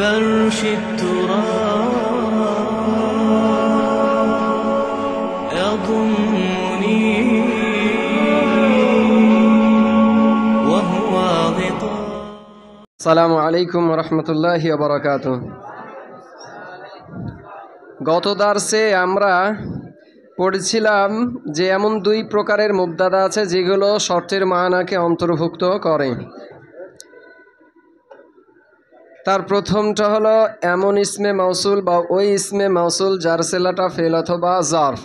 فرش التراب يضمني وهو غطاء. السلام عليكم ورحمة الله وبركاته. গত দার্সে আমরা পড়েছিলাম যে এমন দুই প্রকারের মুবতাদা আছে যেগুলো শর্তের মানাকে অন্তর্ভুক্ত করে। তার প্রথমটা হলো এমন ইসমে মাউসুল বা ওই ইসমে মাউসুল যার সেলাটা ফেল অথবা জারফ।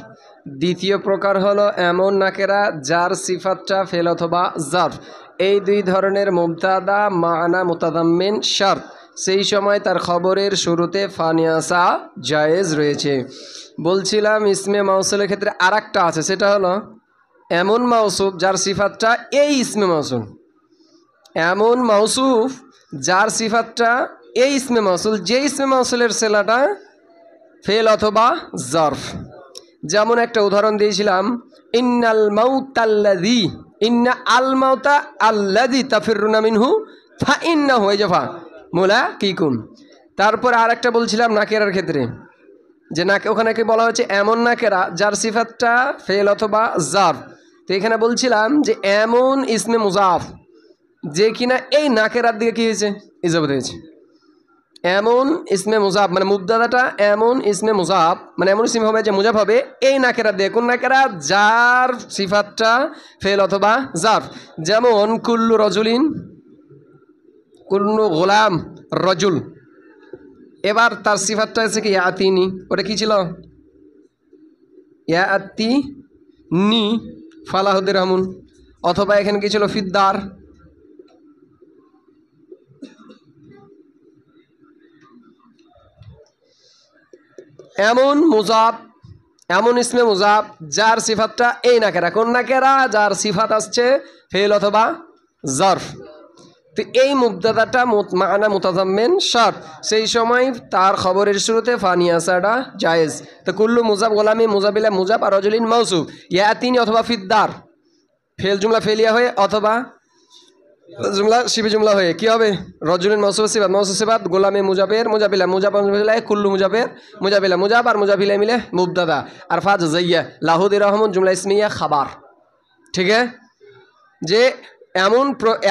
দ্বিতীয় প্রকার হলো এমন নাকেরা যার সিফাতটা ফেল অথবা জারফ। এই দুই ধরনের মুবতাদা মানা মুতাদাম্মিন শর্ত, সেই সময় তার খবরের শুরুতে ফানি আসা জায়েজ রয়েছে। বলছিলাম ইসমে মাউসুলের ক্ষেত্রে আরেকটা আছে, সেটা হলো এমন মাউসুফ যার সিফাতটা এই ইসমে মাউসুল। এমন মাউসুফ যার সিফাতটা এই ইসমে মাউসুল, যে ইসমে মাউসুলের সেলাটা ফেল অথবা জারফ। যেমন একটা উদাহরণ দিয়েছিলাম, ইন্নাল মাউতাল্লাযী, ইন্না আল মাউতা আল্লাযী তাফিরুনা মিনহু ফা ইন্নাহু ইয়াফা মুলাকিকুম। তারপর আরেকটা বলছিলাম নাকেরার ক্ষেত্রে, যে নাকে ওখানে কি বলা হয়েছে এমন নাকেরা যার সিফাতটা ফেল অথবা জারফ। তো এখানে বলছিলাম যে এমন ইসমে মুজাফ যে কিনা এই নাকেরার দিকে কি হয়েছে, ইজাফত হয়েছে। এমন ইসমে মুজাফ মানে মুবতাদাটা এমন ইসমে মুজাফ মানে এমন ইসম হবে যে মুজাফ হবে এই নাকেরা দিয়ে। কোন নাকেরা? যার সিফাতটা ফেল অথবা জারফ। যেমন কুল্লু রজুলিন, কুল্লু গোলাম রজুল। এবার তার সিফাতটা আছে কি ইয়াতিনি, ওটা কি ছিল? ইয়াতিনি ফালাহুদ্দির রহমান। অথবা এখানে কি ছিল? ফিদ্দার। এমন মুজাব, এমন ইসমে মুজাব যার সিফাতটা এই নাকেরা। কোন নাকেরা? যার সিফাত আসছে ফেল অথবা জারফ। তো এই মুবতাদাটা মানা মুতাদাম্মিন শর্ত, সেই সময় তার খবরের শুরুতে ফানি আসাটা জায়েজ। তো কুল্লু মুজাব গোলামি মুজাবিলা মুজাব আর রজুলিন মাউসুফ ইয়াতিনি অথবা ফিদ্দার ফেল জুমলা ফেলিয়া হয়ে অথবা জুমলা শিবি জুমলা হয়ে কি হবে? রজুলিন মাউসুফ সিফাত, মাউসুফ সিফাত, গোলামে মুজাবের মুজাবিলা মুজাব মুজাবিলা কুল্লু মুজাবের মুজাবিলা মুজাব আর মুজাবিলা মিলে মুবতাদা আর ফা জাযাইয়া লাহুদ্দির রহমান জুমলা ইসমিয়া খাবার। ঠিক আছে, যে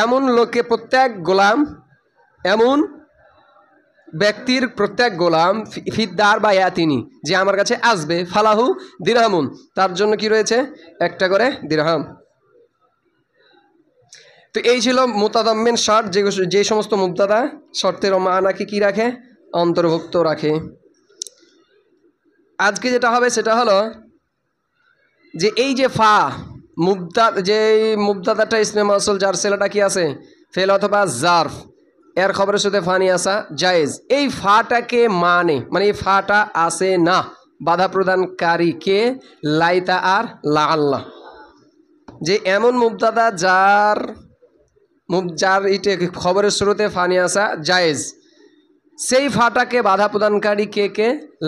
এমন লোকে প্রত্যেক গোলাম, এমন ব্যক্তির প্রত্যেক গোলাম ফিদ্দার বা ইয়াতিনি যে আমার কাছে আসবে, ফালাহু দিরহামুন, তার জন্য কি রয়েছে? একটা করে দিরহাম। তো এই ছিল মুতাদাম্মিন শর্ত, যে সমস্ত মুবতাদা শর্তের মানাকে কি রাখে? অন্তর্ভুক্ত রাখে। আজকে যেটা হবে সেটা হলো যে এই যে ফা যে মুবতাদাটা ইসমে মাউসুল যার সেলাটা কি আছে ফেল অথবা জারফ, এর খবরের সাথে ফানি আসা জায়েজ। এই ফাটাকে মানে এই ফাটা আসে না বাধা প্রদানকারী কে? লাইতা আর লাআল্লাহ। যে এমন মুবতাদা যার ইটে খবরের শুরুতে ফানি আসা জায়েজ, সেই ফাটাকে বাধা প্রদানকারী কে?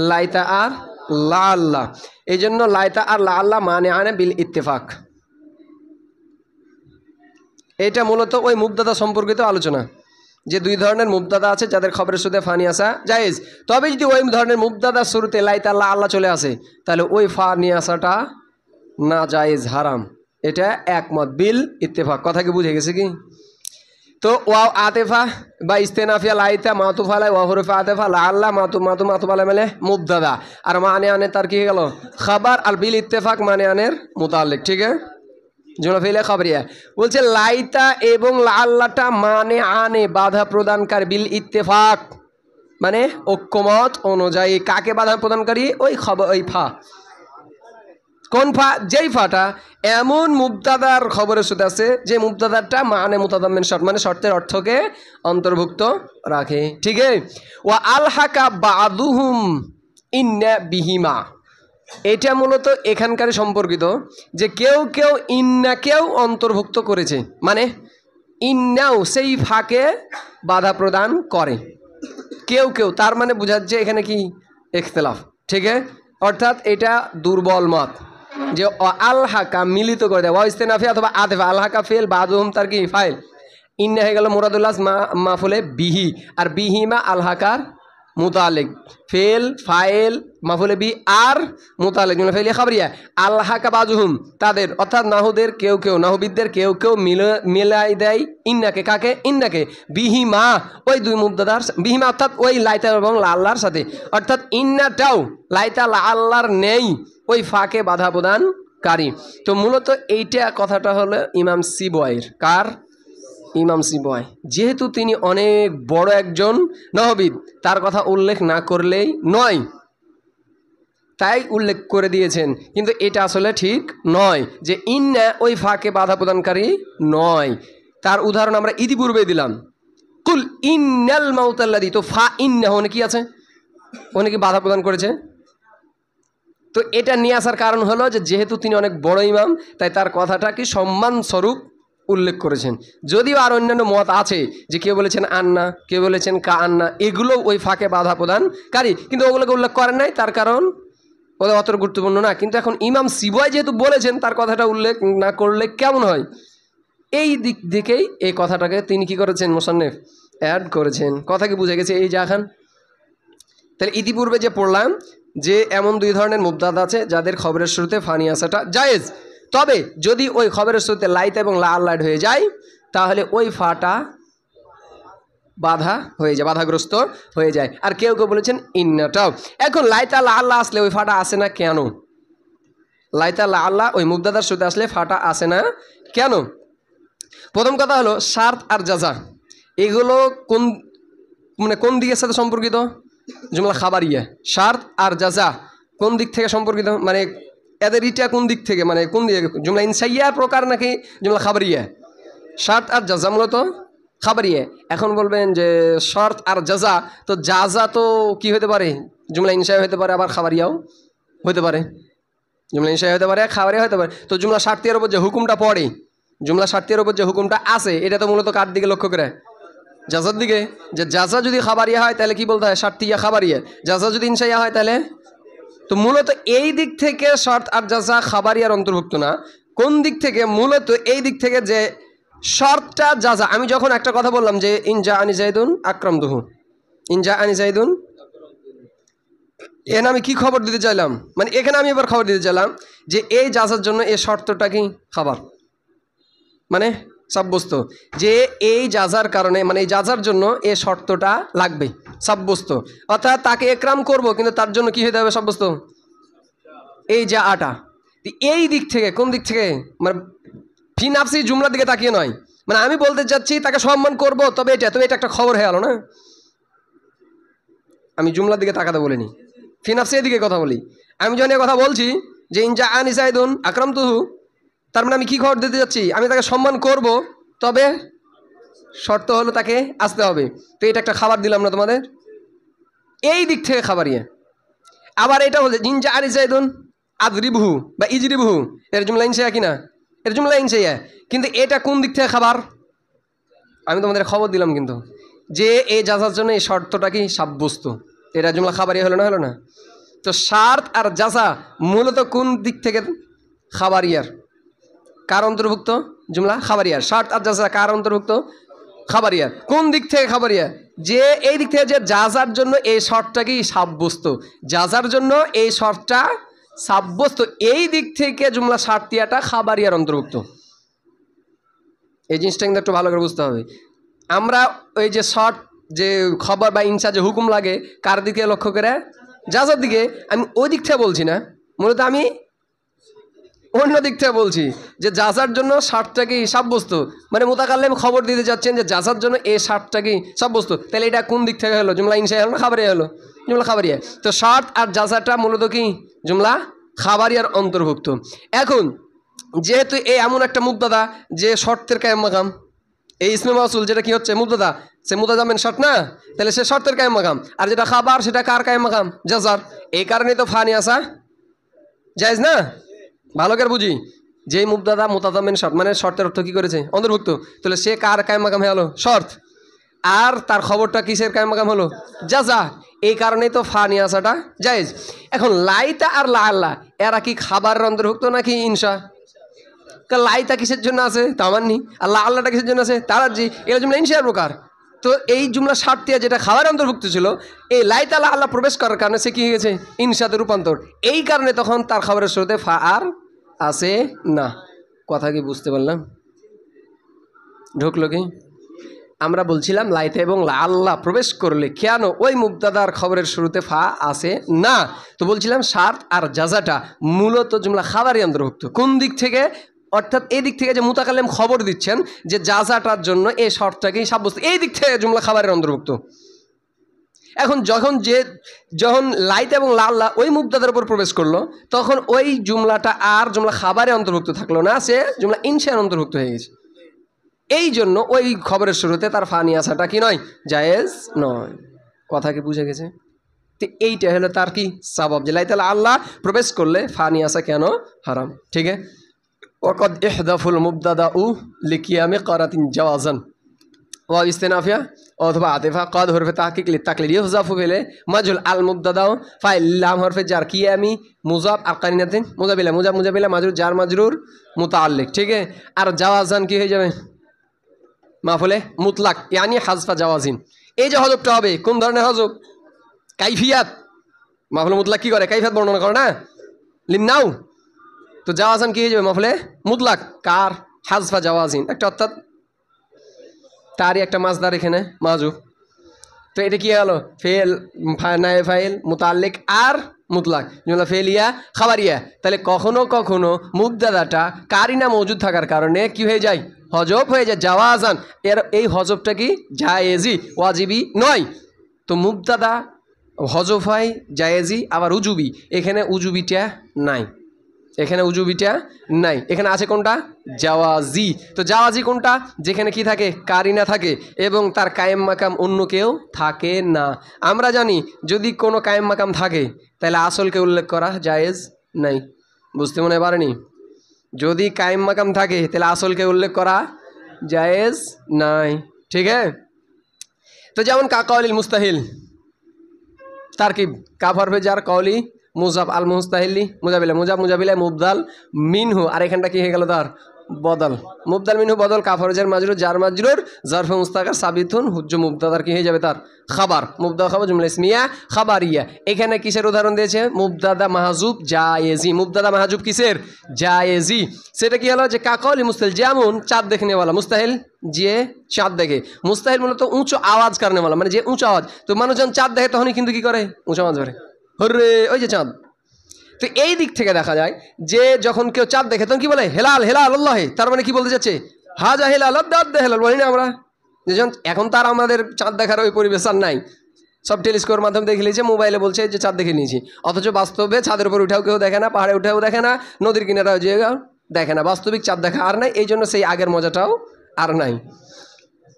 লাইতা আর লাআল্লাহ। এই জন্য লাইতা আর লাআল্লাহ মানে আনে বিল ইত্তেফাক। এটা মূলত ওই মুবতাদা সম্পর্কিত আলোচনা, যে দুই ধরনের মুবতাদা আছে যাদের খবরের শুরুতে ফানি আসা জায়েজ। তবে যদি ওই ধরনের মুবতাদার শুরুতে লাইতা আল্লাহ আল্লাহ চলে আসে, তাহলে ওই ফানি আসাটা না জায়েজ, হারাম। এটা একমত বিল ইত্তেফাক। কথা কি বুঝে গেছে কি? তো ওয়াও আতেফা বা ইস্তেনাফিয়া লাইতা মাতুফ আলাই ওয়া হুরুফ আতেফা লাআল্লাহ মাতুফ আলাই মানে মুবতাদা, আর মানে আনে তার কি গেল? খাবার। আর বিল ইত্তেফাক মানে আনের মুতাল্লিক। ঠিক আছে, জুমলা ফেলে খবরিয়া বলছে লাইতা এবং লাআল্লাহটা মানে আনে বাধা প্রদানকারী বিল ইত্তেফাক মানে ঐক্যমত অনুযায়ী। কাকে বাধা প্রদানকারী? ওই ফা। কোন ফা? যেই ফাটা এমন মুবতাদার খবরের সাথে আছে যে মুবতাদারটা মানে মুতাদাম্মিন শর্ত মানে শর্তের অর্থকে অন্তর্ভুক্ত রাখে। ঠিক আছে, ওয়া আলহাকা বাদুহুম ইন্না বিহিমা, এটা মূলত এখানকার সম্পর্কিত যে কেউ কেউ ইন্নাকেও অন্তর্ভুক্ত করেছে, মানে ইন্নাও সেই ফাঁকে বাধা প্রদান করে কেউ কেউ, তার মানে বোঝাচ্ছে এখানে কি ইখতিলাফ। ঠিক আছে, অর্থাৎ এটা দুর্বল মত যে আল হাকা মিলিত করে দেয়, ওয়া ইস্তেনাফি অথবা আতেফা। আল হাকা ফেল বাদুহুম তার কি ফাইল, ইন্না হয়ে গেল মুরাদুল্লাহ মাফুলে বিহি, আর বিহিমা আলহাকার মুতালেক, ফেল ফাইল মাফুলে বি আর মুতালেক ফেল খাবরিয়া আলহাকা বাজুহুম তাদের, অর্থাৎ নাহুদের কেউ কেউ নাহুবিদদের কেউ কেউ মিলাই দেয় ইন্নাকে, কাকে? ইন্নাকে বিহিমা ওই দুই মুবতাদার, বিহিমা অর্থাৎ ওই লাইতা এবং লাল্লার সাথে, অর্থাৎ ইন্নাটাও লাইতা লাল্লার নেই ওই ফাঁকে বাধা প্রদানকারী। তো মূলত এইটা কথাটা হলো ইমাম সিবয়ের, কার? ইমাম সিবয়। যেহেতু তিনি অনেক বড় একজন নাহবিদ, তার কথা উল্লেখ না করলেই নয়, তাই উল্লেখ করে দিয়েছেন। কিন্তু এটা আসলে ঠিক নয় যে ইন্না ওই ফাঁকে বাধা প্রদানকারী নয়। তার উদাহরণ আমরা ইতিপূর্বে দিলাম, কুল ইন্নাল মাউতাল্লাযী, তো ফা ইন্না ওখানে কি আছে? ওখানে কি বাধা প্রদান করেছে? তো এটা নিয়ে আসার কারণ হলো যে যেহেতু তিনি অনেক বড় ইমাম, তাই তার কথাটা কি সম্মানস্বরূপ উল্লেখ করেছেন। যদিও আর অন্যান্য মত আছে যে কেউ বলেছেন আন্না, কেউ বলেছেন কা আন্না, এগুলো ওই ফাঁকে বাধা প্রদানকারী, কিন্তু ওগুলোকে উল্লেখ করেন নাই, তার কারণ ওদের অত গুরুত্বপূর্ণ না। কিন্তু এখন ইমাম সিবয় যেহেতু বলেছেন, তার কথাটা উল্লেখ না করলে কেমন হয়? এই দিক থেকেই এই কথাটাকে তিনি কি করেছেন? মুসান্নিফ অ্যাড করেছেন। কথা কি বুঝে গেছে? এই জাখান তাহলে ইতিপূর্বে যে পড়লাম যে এমন দুই ধরনের মুবতাদা আছে যাদের খবরের শুরুতে ফানি আসাটা জায়েজ, তবে যদি ওই খবরের শুরুতে লাইত এবং লা আল্লাহ হয়ে যায় তাহলে ওই ফাটা বাধা হয়ে যায়, বাধাগ্রস্ত হয়ে যায়। আর কেউ কেউ বলেছেন ইন্নাটাও। এখন লাইতা লা আল্লাহ আসলে ওই ফাটা আসে না কেন? লাইতা লা আল্লাহ ওই মুবতাদার শুরুতে আসলে ফাটা আসে না কেন? প্রথম কথা হলো শার্ত আর জাযা, এগুলো কোন কোন দিকের সাথে সম্পর্কিত? জুমলা খাবারিয়া। শার্ত আর জাযা কোন দিক থেকে সম্পর্কিত? মানে এদের ইটা কোন দিক থেকে, মানে কোন দিকে? জুমলা ইনসাইয়ার প্রকার নাকি জুমলা খাবারিয়া? শার্ত আর জাযা মূলত খাবারিয়া। এখন বলবেন যে শর্ত আর জাযা, তো জাযা তো কি হতে পারে? জুমলা ইনসাইয়া হতে পারে, আবার খাবারিয়াও হতে পারে। জুমলা ইনসাইয়া হতে পারে, খাবারিয়া হতে পারে। তো জুমলা শার্তের ওপর যে হুকুমটা পড়ে, জুমলা শার্তের ওপর যে হুকুমটা আছে, এটা তো মূলত কার দিকে লক্ষ্য করে? জাযার দিকে। যে জাযা যদি খাবারিয়া হয় তাহলে কি বলতে হয়? শার্তিয়া খাবারিয়া। জাযা যদি ইনসাইয়া হয় তাহলে, তো মূলত এই দিক থেকে শর্ত আর জাযা খাবারিয়ার অন্তর্ভুক্ত না। কোন দিক থেকে? মূলত এই দিক থেকে যে শর্তটা জাযা। আমি যখন একটা কথা বললাম যে ইনজা আনি জাইদুন আকরামতুহু, ইনজা আনি জাইদুন, এখানে আমি কি খবর দিতে চাইলাম? মানে এখানে আমি এবার খবর দিতে চাইলাম যে এই জাযার জন্য এই শর্তটা কি খাবার, মানে সাব্যস্ত, যে এই জাযার কারণে, মানে এই জাযার জন্য এই শর্তটা লাগবে সাব্যস্ত, অর্থাৎ তাকে একরাম করব, কিন্তু তার জন্য কি হতে হবে সাব্যস্ত? এই যা আটা। এই দিক থেকে, কোন দিক থেকে? মানে ফি নাফসি জুমলার দিকে তাকিয়ে নয়, মানে আমি বলতে চাচ্ছি তাকে সম্মান করব, তবে এটা একটা খবর হয়ে গেল না। আমি জুমলার দিকে তাকাতে বলিনি, ফি নাফসি এদিকে কথা বলি। আমি যখন কথা বলছি যে ইনজা আনি জাইদুন আকরামতুহু, তার মানে আমি কি খবর দিতে যাচ্ছি? আমি তাকে সম্মান করব, তবে শর্ত হলো তাকে আসতে হবে। তো এটা একটা খাবার দিলাম না তোমাদের? এই দিক থেকে খাবারিয়া। আবার এটা বলছে জিনজা আনি জাইদুন আদরিবহু বা ইজরিবহু, এর জুমলা ইনসাইয়া কিনা? এর জুমলা ইনসাইয়া। কিন্তু এটা কোন দিক থেকে খাবার? আমি তোমাদের খবর দিলাম কিন্তু যে এই জাযার জন্য এই শর্তটা কি সাব্যস্ত, এটা জুমলা খাবারিয়া হলো না? হলো না? তো শার্ত আর জাযা মূলত কোন দিক থেকে খাবারিয়ার? কার অন্তর্ভুক্ত? জুমলা খাবারিয়ার। শার্ত আর জাযা কার অন্তর্ভুক্ত? খাবারিয়ার। কোন দিক থেকে খাবারিয়া? যে এই দিক থেকে যে জাযার জন্য এই শর্তটা কি সাব্যস্ত, জাযার জন্য এই শর্তটা সাব্যস্ত, এই দিক থেকে জুমলা শার্তিয়াটা খাবারিয়ার অন্তর্ভুক্ত। এই জিনিসটা কিন্তু একটু ভালো করে বুঝতে হবে। আমরা ওই যে শর্ত, যে খবর বা ইনসা যে হুকুম লাগে, কার দিকে লক্ষ্য করে? জাযার দিকে। আমি ওই দিক থেকে বলছি না, মূলত আমি অন্য দিক থেকে বলছি যে জাযার জন্য শার্তটা কি সাব্যস্ত, মানে মুতাকাল্লিম খবর দিতে যাচ্ছেন যে জাযার জন্য এই শার্তটা কি সাব্যস্ত। তাহলে এটা কোন দিক থেকে হলো? জুমলা ইনসাইয়া হলো না খাবারিয়া হলো? জুমলা খাবারিয়া। তো শার্ত আর জাযাটা মূলত কি জুমলা খাবারিয়ার অন্তর্ভুক্ত। এখন যেহেতু এই এমন একটা মুবতাদা যে শর্তের কায়েম মাকাম, এই ইসমে মাউসুল যেটা কি হচ্ছে মুবতাদা, সে মুবতাদা মেন শর্ত না, তাহলে সে শর্তের কায়েম মাকাম। আর যেটা খাবার সেটা কার কায়েম মাকাম? জাযার। এই কারণে তো ফানি আসা জায়েজ না? ভালো করে বুঝি, যেই মুবতাদা মুবতাদা মেন শর্ত, মানে শর্তের অর্থ কি করেছে? অন্তর্ভুক্ত। তাহলে সে কার কায়েম মাকাম হলো? শর্ত। আর তার খবরটা কিসের কায়েম মাকাম হলো? জাযা। এই কারণেই তো ফানি আসাটা জায়েজ। এখন লাইতা আর লা আল্লাহ এরা কি খাবারের অন্তর্ভুক্ত নাকি ইনসা? লাইতা কিসের জন্য আছে তামান্নি, আর লা আল্লাহটা কিসের জন্য আছে তারাজি, এগুলো জুমলা ইনশিয়ার প্রকার। তো এই জুমলা শার্তিয়া যেটা খাবার অন্তর্ভুক্ত ছিল, এই লাইতা লা আল্লাহ প্রবেশ করার কারণে সে কি হয়ে গেছে ইনশাতে রূপান্তর। এই কারণে তখন তার খাবারের শুরুতে ফা আর আসে না। কথা কি বুঝতে পারলাম? ঢুকলো কি? আমরা বলছিলাম লাইতা এবং লা আল্লাহ প্রবেশ করলে কেন ওই মুবতাদার খবরের শুরুতে ফা আসে না। তো বলছিলাম শার্ত আর জাজাটা মূলত জুমলা খাবারই অন্তর্ভুক্ত। কোন দিক থেকে? অর্থাৎ এই দিক থেকে যে মুতাকাল্লিম খবর দিচ্ছেন যে জাজাটার জন্য এই শর্তটাকেই সাব্যস্ত, এই দিক থেকে জুমলা খাবারের অন্তর্ভুক্ত। এখন যখন লাইতা এবং লা আল্লাহ ওই মুবতাদার উপর প্রবেশ করলো, তখন ওই জুমলাটা আর জুমলা খাবারে অন্তর্ভুক্ত থাকলো না, সে জুমলা ইনশার অন্তর্ভুক্ত হয়ে গেছে। এই জন্য ওই খবরের শুরুতে তার ফানি আসাটা কি নয়, জায়েজ নয়। কথা কি বুঝে গেছে? তো এইটা হলো তার কি সাবাব, যে লাইতা আল্লাহ প্রবেশ করলে ফানি আসা কেন হারাম। ঠিক আছে, ওয়াকাদ ইহদাফুল মুবতাদা উ লিকিয়ামে করাতিন জাওয়াজান ওয়া ইস্তিনাফিয়া অথবা আতিফা কদ হরফে তাহকিক লিতাকলিল ইহজাফু ফেলে মাজুল আল মুবতাদাও ফাইল লাম হরফে জার কিয়ামি মুজাব আর কারিনাতিন মুজাবিলা মুজাবিলা মাজরুর জার মাজরুর মুতাআল্লিক। ঠিক আছে, আর জাওয়াজান কি হয়ে যাবে মাফুলে মুতলাক, ইয়ানি হাজফা জাওয়াজিন। এই যে হজবটা হবে কোন ধরনের হজব? কাইফিয়াত। মাফুলে মুতলাক কি করে? কাইফিয়াত বর্ণনা করে না, লিন্নাউ। তো জাওয়াজান কি হয়ে যাবে মাফুলে মুতলাক, কার হাজফা জাওয়াজিন একটা, অর্থাৎ তারই একটা মাজদার এখানে মাজু। তো এটা কি হলো? ফেল নায়ে ফাইল মুতাল্লিক আর মুতলাক, জুমলা ফেলিয়া খাবারিয়া। তাহলে কখনো কখনো মুবতাদাটা কারিনা মওজুদ থাকার কারণে কি হয়ে যায়? হজব হয়ে যায় জাওয়াজান। এই হজবটা কি জায়েজি, ওয়াজিবি নয়। তো মুবতাদা হজব হয় জায়েজি আবার উজুবি, এখানে উজুবিটা নাই, এখানে উজুবিটা নাই, এখানে আছে কোনটা? জাওয়াজি। তো জাওয়াজি কোনটা? যেখানে কি থাকে? কারিনা থাকে এবং তার কায়েম মাকাম অন্য কেউ থাকে না। আমরা জানি যদি কোনো কায়েম মাকাম থাকে তাহলে আসলকে উল্লেখ করা জায়েজ নাই। বুঝতে মনে পারেনি? যদি কায়েম মাকাম থাকে তাহলে আসলকে উল্লেখ করা জায়েজ নাই। ঠিক আছে, তো যেমন কাকাউলিল মুস্তাহিল তারকিব কাফ হরফে জার কওলি মুজাব আল মুস্তাহিলি মুজাবিলা মুজাবিলা মুবদাল মিনহু, আর এখানটা কি হয়ে গেল? তার বদল মুবদাল মিনহু বদল কাফ হরফে জার মাজরুর জার মাজরুর জারফে মুস্তাকার সাবিতুন হুজ্জ মুবতাদার কি হয়ে যাবে? তার খাবার মুবতাদা খাবার জুমলা ইসমিয়া খাবারিয়া। এখানে কিসের উদাহরণ দিয়েছে? মুবতাদা মাহজুব জায়েজি। মুবতাদা মাহজুব কিসের? জায়েজি। সেটা কি হলো? যে কাকাউলি মুস্তাহিল, যেমন চাঁদ দেখে নেওয়ালা মুস্তাহিল, যে চাঁদ দেখে। মুস্তাহিল মূলত উঁচু আওয়াজ কারণে বলা, মানে যে উঁচু আওয়াজ। তো মানুষ যখন চাঁদ দেখে তখনই কিন্তু কি করে? উঁচু আওয়াজ করে, হরে ওই যে চাঁদ। তো এই দিক থেকে দেখা যায় যে যখন কেউ চাঁদ দেখে তখন কি বলে? হেলাল হেলাল আল্লাহে। তার মানে কি বলতে যাচ্ছে? হাজা হেলাল আব্দাদ হেলাল, বলি না আমরা? যেজন এখন তার আমাদের চাঁদ দেখার ওই পরিবেশ আর নাই, সব টেলিস্কোপের মাধ্যমে দেখে নিয়েছে, মোবাইলে বলছে যে চাঁদ দেখে নিয়েছি, অথচ বাস্তবে ছাদের উপর উঠেও কেউ দেখে না, পাহাড়ে উঠেও দেখে না, নদীর কিনারাও যে দেখে না। বাস্তবিক চাঁদ দেখা আর নাই, এই জন্য সেই আগের মজাটাও আর নাই।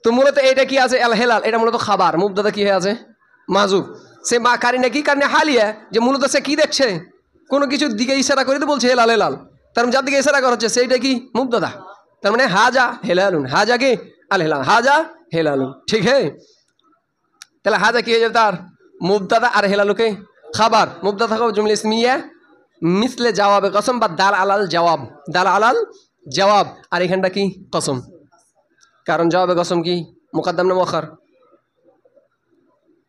তো মূলত এটা কি আছে? আল হেলাল, এটা মূলত খাবার। মুবতাদা কি হয়ে আছে? মাজুব। সে মা কারিনা কি কারণে হালিয়া, যে মূলত সে কি দেখছে? কোনো কিছুর দিকে ইশারা করে তো বলছে হেলাল হেলাল, তার যার দিকে ইশারা করা হচ্ছে সেইটা কি? মুবতাদা। তার মানে হাজা হেলালুন, হাজা কি? আল হেলাল, হাজা হেলালুন। ঠিক হ্যাঁ, তাহলে হাজা কি হয়ে যাবে? তার মুবতাদা, আর হেলালুকে খাবার। মুবতাদা খাবার জুমলা ইসমিয়া মিসলে জওয়াবে কসম বা দাল আলাল জওয়াব, দাল আলাল জওয়াব। আর এখানটা কি? কসম, কারণ জওয়াবে কসম কি মুকদ্দম না মুআখার?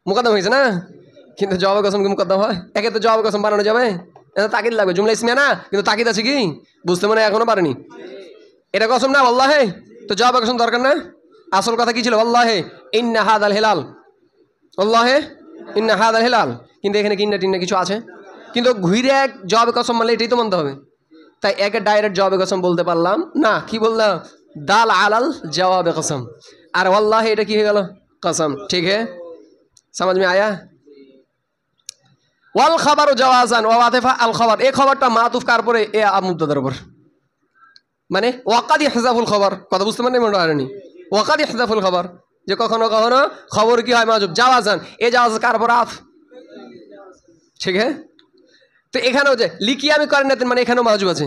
মুকদ্দম হয়েছে না, কিন্তু জওয়াবে কসম কি মুকদ্দম হয়? একে তো জওয়াবে কসম বানানো যাবে, এটা তাকিদ লাগবে, জুমলা ইসমিয়া না, কিন্তু তাকিদ আছে কি? বুঝতে মনে এখনো পারেনি? এটা কসম না আল্লাহে, তো জওয়াবে কসম দরকার না। আসল কথা কি ছিল? আল্লাহে ইন্না হাদাল হেলাল, আল্লাহে ইন্না হাদাল হেলাল। কিন্তু এখানে কিন্না টিন্না কিছু আছে, কিন্তু ঘুরে এক জওয়াবে কসম মানলে এটাই তো মানতে হবে। তাই একে ডাইরেক্ট জওয়াবে কসম বলতে পারলাম না, কি বললাম? দাল আলাল জওয়াবে কসম। আর আল্লাহে এটা কি হয়ে গেল? কসম। ঠিক है, समझ में आया? ওয়াল খাবারু জাওয়াজান ওয়া আতিফা আল খাবার, এই খবরটা মাতুফ কার পরে? এ মুবতাদার উপর, মানে ওয়াকাদ ইহজাফুল খবর। কথা বুঝতে পারেন? মনে হয়নি? ওয়াকাদ ইহজাফুল খবর, যে কখনো কখনো খবর কি হয় মাযুব জাওয়াজান, এ জাওয়াজ কার পর? আফ। ঠিক है, তো এখানেও যে লিকিয়ামি কারিনাতিন, মানে এখানেও মাযুব আছে,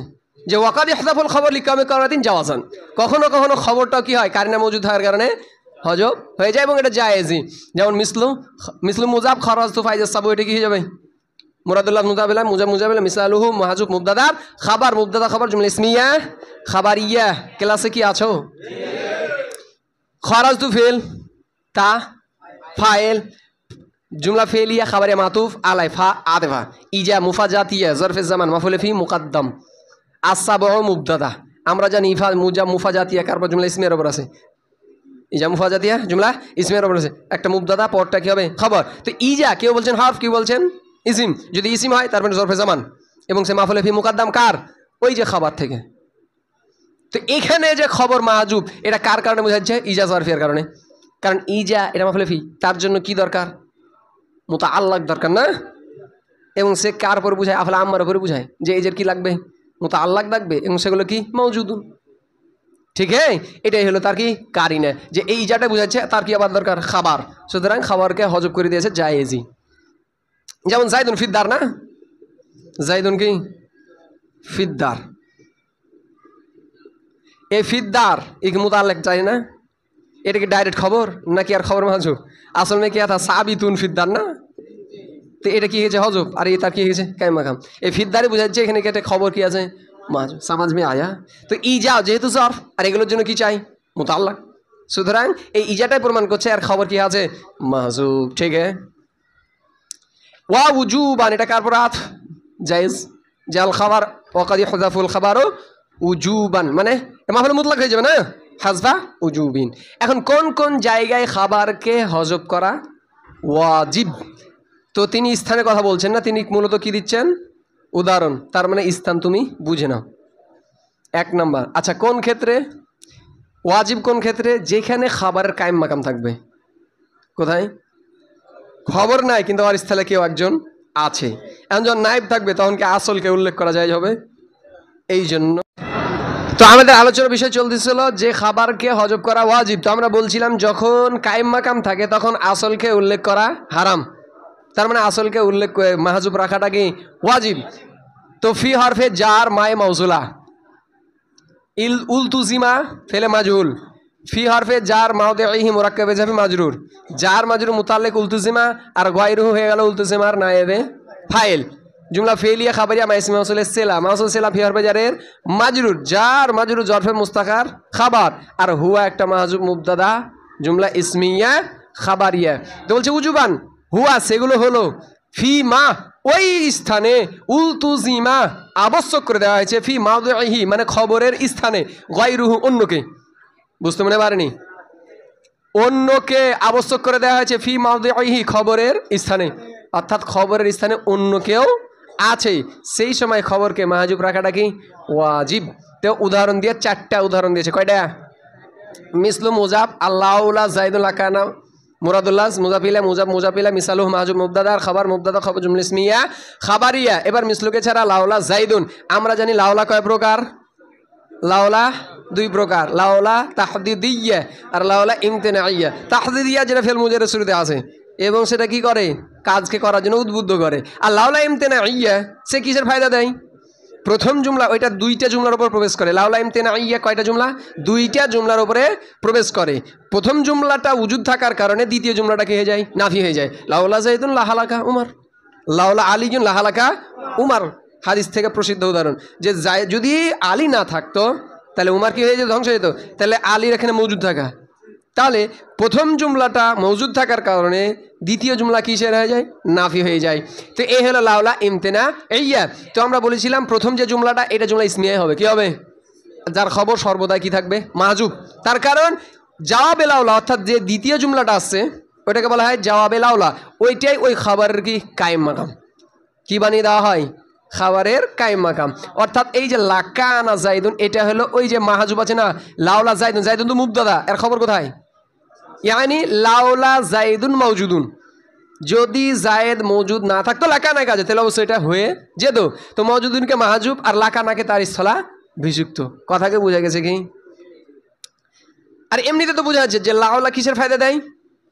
যে ওয়াকাদ ইহজাফুল খবর লিকিয়ামি কারিনাতিন জাওয়াজান। কখনো কখনো খবরটাও কি হয়? কারিনা মওজুদ থাকার কারণে হজব হয়ে যায় এবং এটা জায়েজি। যেমন মিসলু মুজাব খরাজ তু ফাইজ সাবু, এটা কি হয়ে যাবে? মুরাদুল্লাহ মুদাবিলা মুজাবিলা মিসালুহু মাহাজুব মুবতাদার খাবার মুবতাদা খবর জুমলা ইসমিয়া খাবারিয়া। ক্লাসে কি আছো? খরাজতু ফেল তা ফাইল জুমলা ফেলিয়া খাবারিয়া মাতুফ আলাই ফা আদেফা ইজা মুফাজাতিয়া জরফে জামান মাফুলে ফি মুকাদ্দাম আসাবু মুবতাদা। আমরা জানি ইফা মুফাজাতিয়া কারবার জুমলা ইসমিয়ার উপর আছে। ইজা মুফাজাতিয়া জুমলা ইসমিয়ার উপর আছে, একটা মুবতাদা পরটা কি হবে? খবর। তো ইজা কেউ বলছেন হরফ, কেউ বলছেন ইসিম। যদি ইসিম হয় তার মানে জরফে জামান এবং সে মাফুলে ফি মুকাদ্দাম কার? ওই যে খাবার থেকে। তো এখানে যে খবর মাহজুব এটা কার কারণে বোঝাচ্ছে? ইজা জরফিয়ার কারণে। কারণ ইজা এটা মাফুলে ফি, তার জন্য কি দরকার? মুতাআল্লাক দরকার না? এবং সে কার উপর বুঝায়? আফলা আম্মার উপরে বুঝায় যে এজের কি লাগবে? মুতাআল্লাক লাগবে এবং সেগুলো কি? মওজুদুন। ঠিক হ্যাঁ, এটাই হলো তার কি কারিনা, যে এই ইজাটা বুঝাচ্ছে তার কি আবার দরকার? খাবার। সুতরাং খাবারকে হজব করে দিয়েছে জায়েজি। যেমন জাইদুন ফিদ্দার না? জাইদুন কি ফিদ্দার, এই ফিদ্দার एक मुताल्लिक चाहिए ना? এটা কি ডাইরেক্ট খবর নাকি আর খবর মাহজুব? আসল में क्या था? সাবিতুন ফিদ্দার না? তো এটা কি হয়েছে? হজব। আর এই তার কি হয়েছে? কায়েম মাকাম। এই ফিদ্দারে বুঝাচ্ছে এখানে কি একটা খবর কি আছে? মাহজুব। সমাজ में आया। তো ইজা যেহেতু জরফ আর এগুলোর জন্য কি চাই? মুতাল্লাক। সুতরাং এই ইজাটাই প্রমাণ করছে আর খবর কি আছে? মাহজুব। ঠিক আছে। ওয়া উজুবান এটা কার পর আত? জায়েজ। জাল খাবার ওয়াকাদ ইহযাফুল খাবারু উজুবান মানে মাফুল মুতলাক হয়ে যাবে না? হাজফা উজুবিন। এখন কোন কোন জায়গায় খাবারকে হজব করা ওয়াজিব? তো তিনি স্থানের কথা বলছেন না, তিনি মূলত কি দিচ্ছেন? উদাহরণ। তার মানে স্থান তুমি বুঝে নাও। এক নাম্বার, আচ্ছা কোন ক্ষেত্রে ওয়াজিব? কোন ক্ষেত্রে? যেখানে খাবারের কায়েম মাকাম থাকবে। কোথায়? খবর নাই কিন্তু আর স্থলে কেউ একজন আছে। এখন যখন নাইব থাকবে তখন কি আসলকে উল্লেখ করা যায় হবে? এই জন্য তো আমাদের আলোচনার বিষয় চলতেছিল যে খাবারকে হজব করা ওয়াজিব। তো আমরা বলছিলাম যখন কায়েম মাকাম থাকে তখন আসলকে উল্লেখ করা হারাম। তার মানে আসলকে উল্লেখ করে মাহজুব রাখাটা কি ওয়াজিব। তো ফি হরফে জার মায়ে মৌসুলা উলতুজিমা ফেলে মাজহুল ফি হরফে জার মাউদিহি মুরাক্কাবে যাবে মাজরুর জার মাজরুর মুতাল্লিক উলতুজিমা আর গায়রুহু হয়ে গেল উলতুজিমার নায়েবে ফাইল জুমলা ফেলিয়া খাবারিয়া মাইসমে মাউসুলের সেলা মাউসুল সেলা ফি হরফে জারের মাজরুর জার মাজরুর জরফে মুস্তাকার খাবার আর হুয়া একটা মাহজুব মুবতাদা জুমলা ইসমিয়া খাবারিয়া। তো বলছে উজুবান হুয়া সেগুলো হলো ফি মা ওই স্থানে উলতুজিমা আবশ্যক করে দেওয়া হয়েছে ফি মাউদিহি মানে খবরের স্থানে গায়রুহু অন্যকে বুঝতে মনে পারেনি অন্যকে আবশ্যক করে দেওয়া হয়েছে ফি মাউদিহি খবরের স্থানে অর্থাৎ খবরের স্থানে অন্য কেউ আছে সেই সময় খবরকে মাহজুব রাখাটা কি ওয়াজিব। তো উদাহরণ দিয়ে চারটা উদাহরণ দিয়েছে। কয়টা? মিসলু মুজাব আল্লাহুলা জাইদুল আকানা মুরাদুল্লাহ মুজাফিলা মুজাব মুজাফিলা মিসালুহ মাহজুব মুবতাদার খাবার মুবতাদা খবর জুমলা ইসমিয়া খাবারিয়া। এবার মিসলুকে ছাড়া লাউলা জাইদুন আমরা জানি লাউলা কয় প্রকার? লাউলা দুই প্রকার, লাউলা তাহদিদিয়া আর লাউলা ইমতিনাইয়া। তাহদিদিয়া যেটা ফেল মুজারের শুরুতে আছে এবং সেটা কি করে? কাজকে করার জন্য উদ্বুদ্ধ করে। আর লাউলা ইমতিনাইয়া সে কিসের ফায়দা দেয়? প্রথম জুমলা ওইটা দুইটা জুমলার উপর প্রবেশ করে। লাউলা ইমতিনাইয়া কয়টা জুমলা? দুইটা জুমলার উপরে প্রবেশ করে। প্রথম জুমলাটা উজুদ থাকার কারণে দ্বিতীয় জুমলাটা কি হয়ে যায়? নাফি হয়ে যায়। লাউলা জাইদুন লাহালাকা উমর লাউলা আলিজুন লাহালাকা উমার হাদিস থেকে প্রসিদ্ধ উদাহরণ যে যদি আলী না থাকতো তাহলে উমার কি হয়ে যেত? ধ্বংস হয়ে যেত। তাহলে আলীর এখানে মজুদ থাকা, তাহলে প্রথম জুমলাটা মজুদ থাকার কারণে দ্বিতীয় জুমলা কিসের হয়ে যায়? নাফি হয়ে যায়। তো এই হলো লাউলা ইমতেনা এইয়া। তো আমরা বলেছিলাম প্রথম যে জুমলাটা এটা জুমলা ইসমিয়া হবে। কি হবে? যার খবর সর্বদাই কি থাকবে? মাহজুব। তার কারণ জাওয়াবে লাউলা অর্থাৎ যে দ্বিতীয় জুমলাটা আসছে ওইটাকে বলা হয় জাওয়াবে লাউলা। ওইটাই ওই খাবারের কি কায়েম মাকাম। কি বানিয়ে দেওয়া হয়? খাবারের কায়েম মাকাম। অর্থাৎ এই যে লাকানা জাইদুন এটা হলো ওই যে মাহজুব আছে না লাউলা জাইদুন, জাইদুন তো মুবতাদা, এর খবর কোথায়? ইয়ানি লাউলা জাইদুন মওজুদুন যদি জায়েদ মওজুদ না থাকতো লাকানা কাজে তাহলে অবশ্যই এটা হয়ে যেত। তো মওজুদুনকে মাহজুব আর লাকানাকে তার স্থলা বিযুক্ত। কথাকে বোঝা গেছে কি? আর এমনিতে তো বোঝা যাচ্ছে যে লাউলা কিসের ফায়দা দেয়?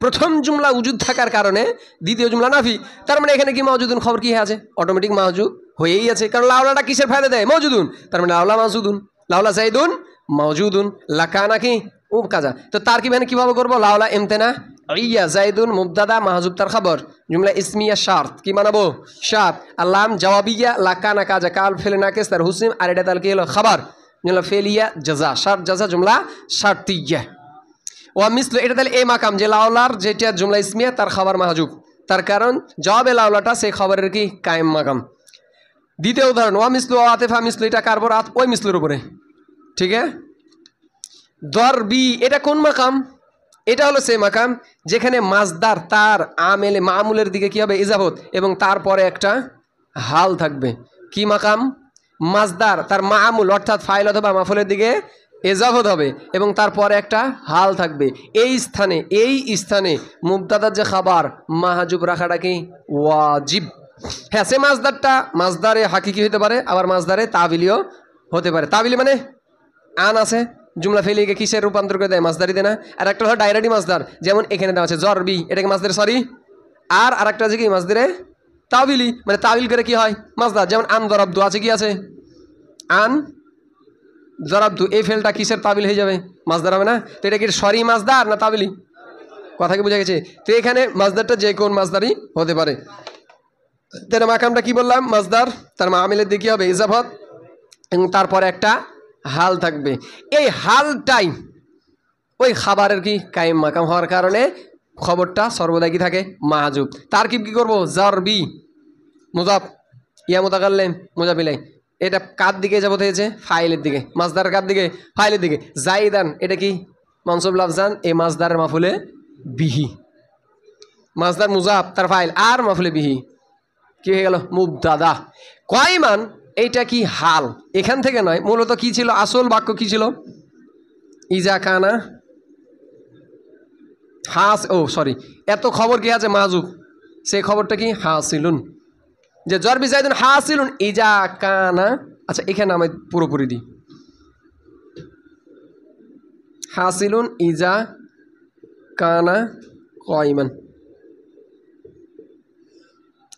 প্রথম জুমলা উজুদ থাকার কারণে দ্বিতীয় জুমলা নাফি। তার মানে এখানে কি মওজুদুন খবর কি আছে? অটোমেটিক মাহজুব হয়েই আছে। কারণ লাউলাটা কিসের ফায়দা দেয়? মওজুদুন। তার মানে লাউলা মাহজুদুন লাউলা জাইদুন মওজুদুন লাকানা কি কাজা। তো তার কি মানে কিভাবে করবো? লাউলা ইমতেনা ইয়া জাইদুন মুবতাদা মাহজুব তার খবর জুমলা ইসমিয়া শার্ত কি বানাবো শার্ত আল্লাম জওয়াবিয়া লাকানা কাজা কাল ফেলে নাকিস তার হুসনিম আর এটা তাহলে কি হলো খবর জুমলা ফেলিয়া জাযা শার্ত জাযা জুমলা শার্তিয়া ওয়া মিসলু এটা তাহলে এই মাকাম যে লাউলার যেটা জুমলা ইসমিয়া তার খবর মাহজুব তার কারণ জওয়াবে লাউলাটা সেই খবরের কি কায়েম মাকাম দ্বিতীয় উদাহরণ ওয়া মিসলু আতিফা মিসলু এটা কার উপর ওই মিসলুর উপরে ঠিক আছে দরবি এটা কোন মাকাম এটা হলো সেই মাকাম যেখানে মাজদার তার আমেলে মামুলের দিকে কি হবে ইজাফত এবং তারপরে একটা হাল থাকবে কি মাকাম মাজদার তার মামুল অর্থাৎ ফাইল অথবা মাফুলের দিকে ইজাফত হবে এবং তারপরে একটা হাল থাকবে এই স্থানে মুবতাদার যে খাবার মাহজুব রাখাটা কি ওয়াজিব হ্যাঁ সে মাজদারটা মাজদারে হাকিকি হতে পারে আবার মাজদারে তাবিলিও হতে পারে তাবিলি মানে আন আছে জুমলা ফেলিকে কিসের রূপান্তর করে দেয় মাজদারি দেয় না আর একটা হলো ডাইরেক্টলি মাজদার যেমন এখানে দেওয়া আছে জরবি এটাকে মাজদারে সরি আর আরেকটা আছে কি মাজদারে তাবিলি মানে তাবিল করে কি হয় মাজদার যেমন আন দরাবদু আছে কি আছে আন দরাবদু এই ফেলটা কিসের তাবিল হয়ে যাবে মাজদার হবে না তো এটা কি সরি মাজদার না তাবিলি কথা কি বোঝা গেছে তো এখানে মাজদারটা যে কোন মাজদারই হতে পারে তার মাকামটা কি বললাম মাজদার তার মামিলের দিকে হবে ইজাফত এবং তারপরে একটা হাল থাকবে এই হালটাই ওই খাবারের কি কায়েম মাকাম হওয়ার কারণে খবরটা সর্বদা কি থাকে মাহজুব তার কি করবো জরবি মুজাফ ইয়া মুতাকাল্লিম মুজাফিলাই এটা কার দিকে যাবত হয়েছে ফাইলের দিকে মাজদার কার দিকে ফাইলের দিকে জাইদান এটা কি মনসুব লাফজান এই মাজদারের মাফুলে বিহি মাজদার মুজাফ তার ফাইল আর মাফুলে বিহি কি হয়ে গেল মুবতাদা কয়মান এইটা কি হাল এখান থেকে নয় মূলত কি ছিল আসল বাক্য কি ছিল ইজা কানা হাস ও সরি এত খবর কি আছে মাহজুব সেই খবরটা কি হাসিলুন যে জরবি জাইদুন হাসিলুন ইজা কানা আচ্ছা এখানে আমি পুরোপুরি দিই হাসিলুন ইজা কানা কয়মান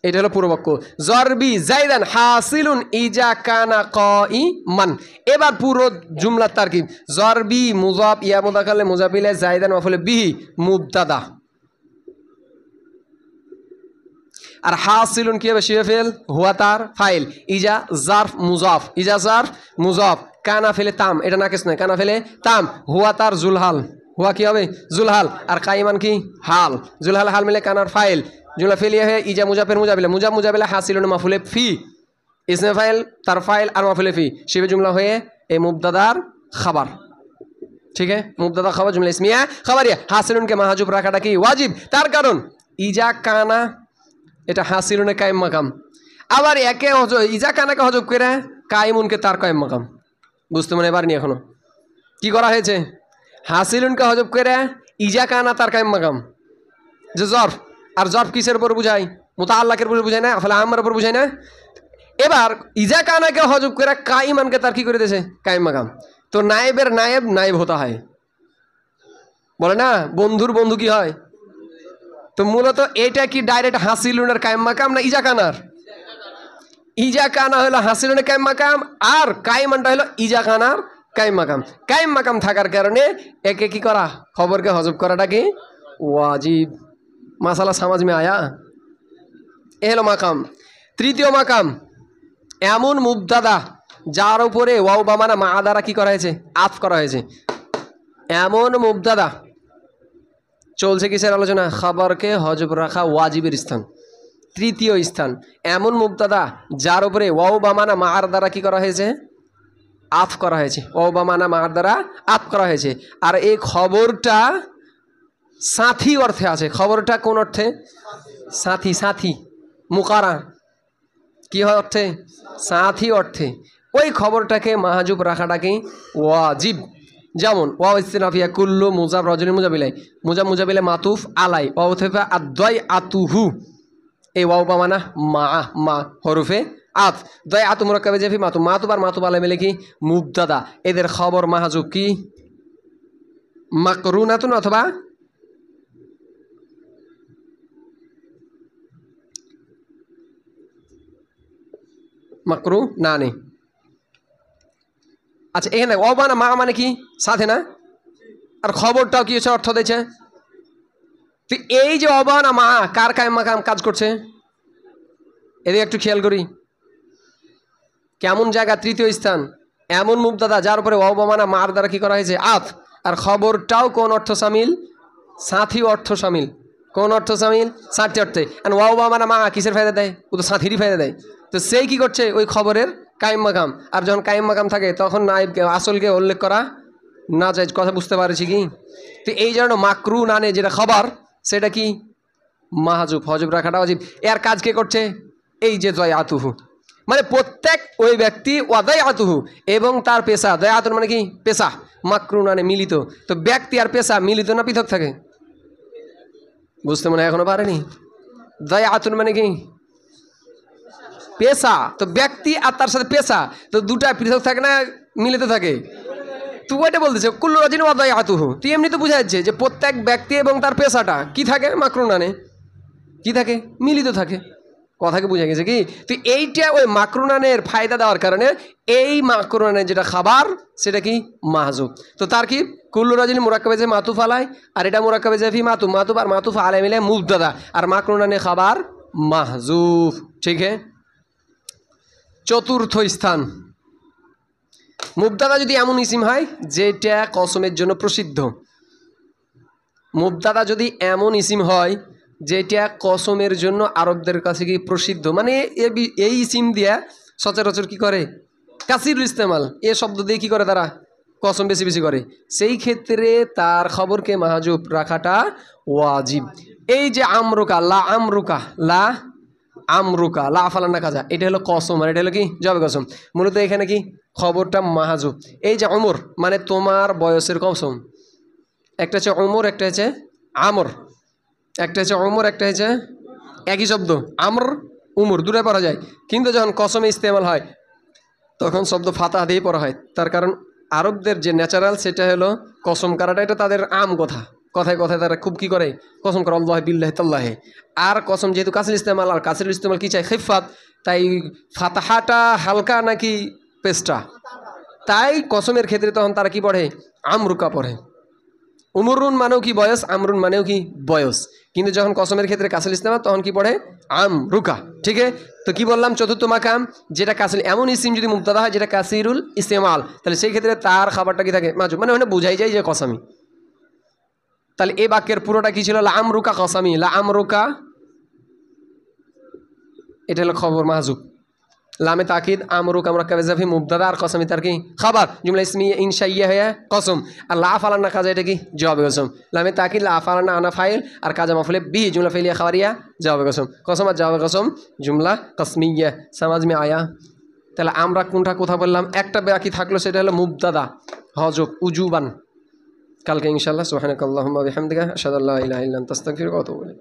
এটা হলো পুরো বাক্য জরবি জাইদান হাসিলুন ইজা কানা কাইমান এবার পুরো জুমলা তারকিব জরবি মুজাফ ইয়া মুতাকাল্লিম মুজাফ ইলাইহি জাইদান মাফুল বিহি মুবতাদা আর হাসিলুন কি হবে শিফে ফেল হুয়া তার ফাইল ইজা জারফ মুজাফ ইজা জারফ মুজাফ কানা ফেলে তাম এটা নাকিস নয় কানা ফেলে তাম হুয়া তার জুলহাল হুয়া কি হবে জুলহাল আর কাইমান কি হাল জুলহাল হাল মিলে কানার ফাইল জুমলা ফেলিয়া है ইজা মুজাফের মুজাবিলা মুজাফ মুজাবিলা হাসিলুন মাফুলে ফি ইসমে ফাইল তার ফাইল আর মাফুলে ফি শিবে জুমলা হয়ে এই মুবতাদার খাবার ঠিক है মুবতাদা খাবার জুমলা ইসমিয়া খাবারিয়া হাসিলুন কে মাহজুব রাখাটা কি ওয়াজিব তার কারণ ইজা কানা এটা হাসিলুনে কায়েম মাকাম আবার একে ইজা কানাকে হজব করে কায়েমুনকে তার কায়েম মাকাম বুঝতে মনে পারিনি এখনো কি করা হয়েছে হাসিলুনকে হজব করে ইজা কানা তার কায়েম মাকাম যে জরফ আর জরফ কিসের উপর বুঝাই মুতাআল্লাকের উপর বুঝায় না আফলা আমার উপর বুঝায় না এবার ইজা কানাকে হজব করে কাইমানকে তার কি করে দিয়েছে কায়েম মাকাম তো নায়েবের নায়েব হতে হয় বলে না বন্ধুর বন্ধু কি হয় তো মূলত এটা কি ডাইরেক্ট হাসিলুনের কায়েম মাকাম না ইজা কানার ইজা কানা হলো হাসিলুনের কায়েম মাকাম আর কাইমানটা হলো ইজা কানার কায়েম মাকাম থাকার কারণে একে কি করা খবরকে হজব করাটা কি ওয়াজিব মাসালা সমাজ মে আয়া এ হলো মাকাম তৃতীয় মাকাম এমন মুবতাদা যার উপরে ওয়াও বা মানা মা দ্বারা কি করা হয়েছে আফ করা হয়েছে এমন মুবতাদা চলছে কিসের আলোচনা খবরকে হজব রাখা ওয়াজিবের স্থান তৃতীয় স্থান এমন মুবতাদা যার উপরে ওয়াও বা মানা মার দ্বারা কি করা হয়েছে আফ করা হয়েছে ওয়াও বা মানা মার দ্বারা আফ করা হয়েছে আর এই খবরটা সাথী অর্থে আছে খবরটা কোন অর্থে সাথী মুকারা কি হয় অর্থে সাথী অর্থে ওই খবরটাকে মাহজুব রাখাটাকে ওয়াজিব যেমন ওয়াও ইস্তিনাফিয়া কুল্লু মুজাব রজনী মুজাবিলাই মুজাবিলে মাতুফ আলাই ওয়াও থেফা আদয় আতুহু এই ওয়াও বা মানা মা হরফে আত দয় আতু মুরাক্কাবে জেফি মাতুব আর মাতুব আলাই মিলে কি মুবতাদা এদের খবর মাহজুব কি মাকরুনাতুন অথবা মাকরু না নেই আচ্ছা এখানে অবানা মা মানে কি সাথে না আর খবরটাও কি অর্থ দিয়েছে তো এই যে অবা না মা কার কায়েম মাকাম কাজ করছে, এদিকে একটু খেয়াল করি। কেমন জায়গা? তৃতীয় স্থান। এমন মুবতাদা যার উপরে অবা মানা মার দ্বারা কি করা হয়েছে? আত। আর খবরটাও কোন অর্থ সামিল? সাথী অর্থ সামিল। কোন অর্থ সামিল? সাথী অর্থে। ওয়াও বা মানে মা কিসের ফায়দা দেয়? ও তো সাথীরই ফায়দা দেয়। তো সেই কি করছে? ওই খবরের কায়েম মাকাম। আর যখন কায়েম মাকাম থাকে তখন নাইবকে আসলকে উল্লেখ করা না যায়। কথা বুঝতে পারছি কি? তো এই জন্য মাকরু নানে যেটা খবর সেটা কি? মাহাজুব। হজব রাখাটা অজিব। এর কাজ কে করছে? এই যে জয় আতুহু, মানে প্রত্যেক ওই ব্যক্তি ওয়াদাই আতুহু এবং তার পেশা। দয়া আতুর মানে কি? পেশা। মাকরু নানে মিলিত। তো ব্যক্তি আর পেশা মিলিত না পৃথক থাকে? বুঝতে মনে এখনো পারেনি? দয়া আতুন মানে কি? পেশা। তো ব্যক্তি আর তার সাথে পেশা তো দুটা পৃথক থাকে না মিলিত থাকে? তুই ওইটা বলতেছে কুল্লু রাজিন ওয়াদাই আতুহু। তুই এমনি তো বুঝা যাচ্ছে যে প্রত্যেক ব্যক্তি এবং তার পেশাটা কি থাকে? মাকরুনানে কি থাকে? মিলিত থাকে। কথাকে বুঝা গেছে কি? তুই এইটা ওই মাকরুনানের ফায়দা দেওয়ার কারণে এই মাকরুনানের যেটা খাবার সেটা কি? মাহজুব। তো তার কি? কুল্লু রাজিন মুরাক্কাবে যে মাতুফ আলাই, আর এটা মুরাক্কাবে যে ফি মাতুফ। মাতুফ আর মাতুফ আলাই মিলে মুবতাদা, আর মাকরুনানে খাবার মাহজুব। ঠিক है। চতুর্থ স্থান, মুবতাদা যদি এমন ইসিম হয় যেটা কসমের জন্য প্রসিদ্ধ। মুবতাদা যদি এমন ইসিম হয় যেটা কসমের জন্য আরবদের কাছে কি প্রসিদ্ধ, মানে এই ইসিম দিয়া সচরাচর কি করে? কাসিরুল ইস্তেমাল এ শব্দ দিয়ে কি করে তারা? কসম বেশি বেশি করে। সেই ক্ষেত্রে তার খবরকে মাহজুব রাখাটা ওয়াজিব। এই যে আমরুকা, লা আমরুকা, লা আমরুকা, লা ফালান্না কাজা, এটা হলো কসম আর এটা হলো কি? জবে কসম। মূলত এখানে কি খবরটা মাহাজুব। এই যে অমর মানে তোমার বয়সের কসম। একটা হচ্ছে অমর, একটা হচ্ছে আমর। একটা হচ্ছে অমর, একটা হচ্ছে একই শব্দ আমর উমর, দুটাই পড়া যায়। কিন্তু যখন কসমে ইস্তেমাল হয় তখন শব্দ ফাতাহ দিয়ে পড়া হয়। তার কারণ আরবদের যে ন্যাচারাল সেটা হলো কসম করাটা, এটা তাদের আম কথা। কথায় কথায় তারা খুব কি করে? কসম করে আল্লাহ বিল্লাহ তাল্লাহে। আর কসম যেহেতু কাসির ইস্তেমাল, আর কাসির ইস্তেমাল কি চাই? খিফাত। তাই ফাতাহাটা হালকা নাকি পেস্টা? তাই কসমের ক্ষেত্রে তখন তারা কি পড়ে? আমরুকা পড়ে। উমরুন মানেও কি বয়স, আমরুন মানেও কি বয়স। কিন্তু যখন কসমের ক্ষেত্রে কাসির ইস্তেমাল তখন কি পড়ে? আমরুকা। ঠিক আছে। তো কি বললাম? চতুর্থ মাকাম যেটা কাসির, এমন ইসিম যদি মুবতাদা হয় যেটা কাসিরুল ইস্তেমাল, তাহলে সেই ক্ষেত্রে তার খাবারটা কি থাকে? মাহজুব। মানে ওখানে বুঝাই যায় যে কসামি। তাহলে এই বাক্যের পুরোটা কি ছিল? লা আমরুকা কসামি, লা আমরুকা, এটা হলো খবর মাহজুব। লামে তাকিদ আমরুকা মুরাক্কাবে ইজাফি মুবতাদা, আর কসমি তার কি? খাবার। জুমলা ইসমিয়া ইনশাইয়া হয়ে কসম। আর লা ফালান্না কাজা, এটা কি? জবাবে কসম। লামে তাকিদ লা ফালান্না আনা ফাইল, আর কাজা মাফুলে বি, জুমলা ফাইলিয়া খাবারিয়া জবাবে কসম। কসম আর জবাবে কসম জুমলা কসমিয়া। সমাজ মে আয়া? তাহলে আমরা কোনটা কথা বললাম? একটা বাকি থাকলো, সেটা হলো মুবতাদা হজব উজুবান। কালকে ইনশাআল্লাহ সুবহানাকাল্লাহুম্মা ওয়া বিহামদিকা আশহাদু আল্লা ইলাহা ইল্লা আনতা আস্তাগফিরুকা ওয়া আতুবু ইলাইক।